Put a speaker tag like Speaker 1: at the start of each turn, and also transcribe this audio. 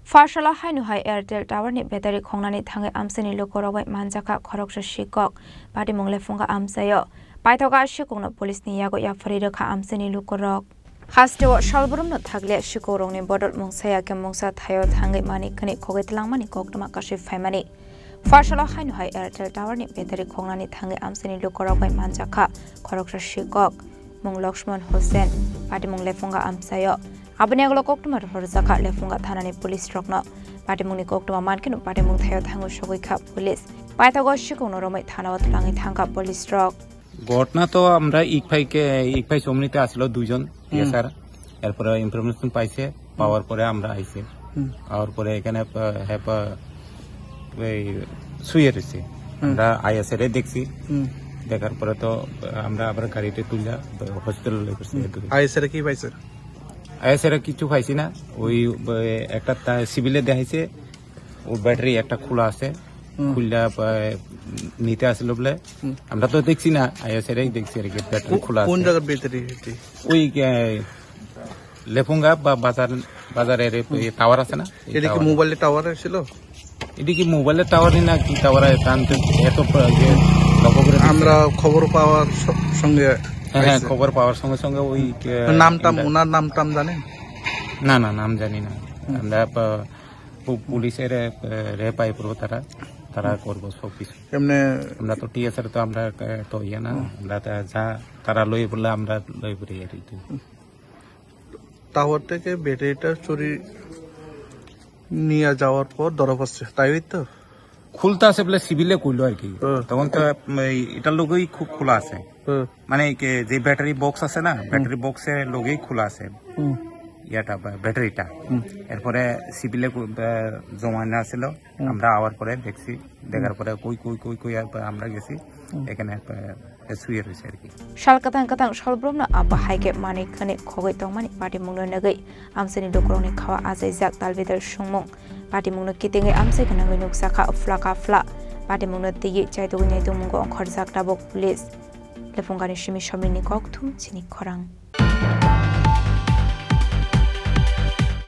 Speaker 1: Farshala Haino Airtel Tower ni battery Khoknani Thangwi Amchaini Lukurok Manjakha Khoroksa Sikok Pati Monglefunga Amsayo Paithoga Sikokno police ni yago yafari kha Amchaini Lukurok Hastewo Shalburum no Thagle Sikorong ni bodol Mongsaya ke Mongsa Thayo Thangwi Mani Khani Khogetlangmani Khoknama Kashif Faimani Farshala Haino Airtel Tower ni battery Khoknani Thangwi Amchaini Lukurok Manjakha Khoroksa Sikok Mong Lakshman Hussein Pati Monglefunga Amsayo Abani aglo koktumar Horzaka lefunga thanani police rokno patimungni koktuma mankinu patimung thayo thangu shogika police paithago shikono romai thanawat langi thangka police rok
Speaker 2: ঘটনা তো আমরা এক ভাই সমনিতে আসলো দুইজন sir এরপরে information পাইছে পাওয়ার পরে আমরা আইছে আর পরে এখানে শুয়ে রয়েছে আমরা আইএসএর দেখছি দেখার পরে তো আমরা আবার গাড়িতে তুললা হসপিটালে লয়ে গেছি
Speaker 3: আইএসএর কি পাইছে
Speaker 2: আইএসএর কিছু পাইছি না ওই একটা সিভিলে দেখাইছে ওর ব্যাটারি একটা খোলা আছে খুললা নিতে আসলো বলে আমরা তো দেখছি না আইএসএরই দেখছি আর কি ব্যাটারি খোলা আছে
Speaker 3: কোন জায়গার ব্যাটারি
Speaker 2: ওই লেফুঙ্গা বা বাজারের টাওয়ার আছে না
Speaker 3: এটা কি মোবাইলের টাওয়ার ছিল
Speaker 2: এটা কি মোবাইলের টাওয়ারই না কি টাওয়ার এত
Speaker 3: আমরা খবর পাওয়ার সঙ্গে
Speaker 2: হ্যাঁ খবর পাওয়ার সঙ্গে সঙ্গে ওই
Speaker 3: ওনার নামটাম জানেন
Speaker 2: না নাম জানি না আমরা পুলিশের রেপাই করবো তারা করবো সবকিছু
Speaker 3: এমনি
Speaker 2: আমরা তো টিএসআর তো আমরা তো ইয়ে না আমরা যা তারা লই বললে আমরা লই পড়ি আর কি
Speaker 3: টাওয়ার থেকে ব্যাটারিটা চুরি নিয়ে যাওয়ার পর ধরা পড়ছে তাই তো
Speaker 2: খুলতে আছে বলে সিভিলে কইলো আর কি তখন তো এটার লোকই খুব খোলা আছে মানে যে ব্যাটারি বক্স আছে না ব্যাটারি বক্সের লোকই খোলা আছে ইয়াটা ব্যাটারিটা এরপরে সিভিলে জমানো আছিল আমরা আওয়ার পরে দেখছি দেখার পরে কই আমরা গেছি এখানে শুয়ে রয়েছে আর কি
Speaker 1: Shalkatang Shalbrumna Abba Haike Mani Kane Khogoi Tongmani Pati Mungno Nagai Amchaini Lukurok Khawa Azaizak Talvidal Shungmong Pati Mungno Kitinge Amchaini Nangunuk Saka Flaka Fla Pati Mungno Tigi Chaitu Naitu Mungo Khorzak Tabok Police Lefungani Shimi Shamini Koktum Chini Khorang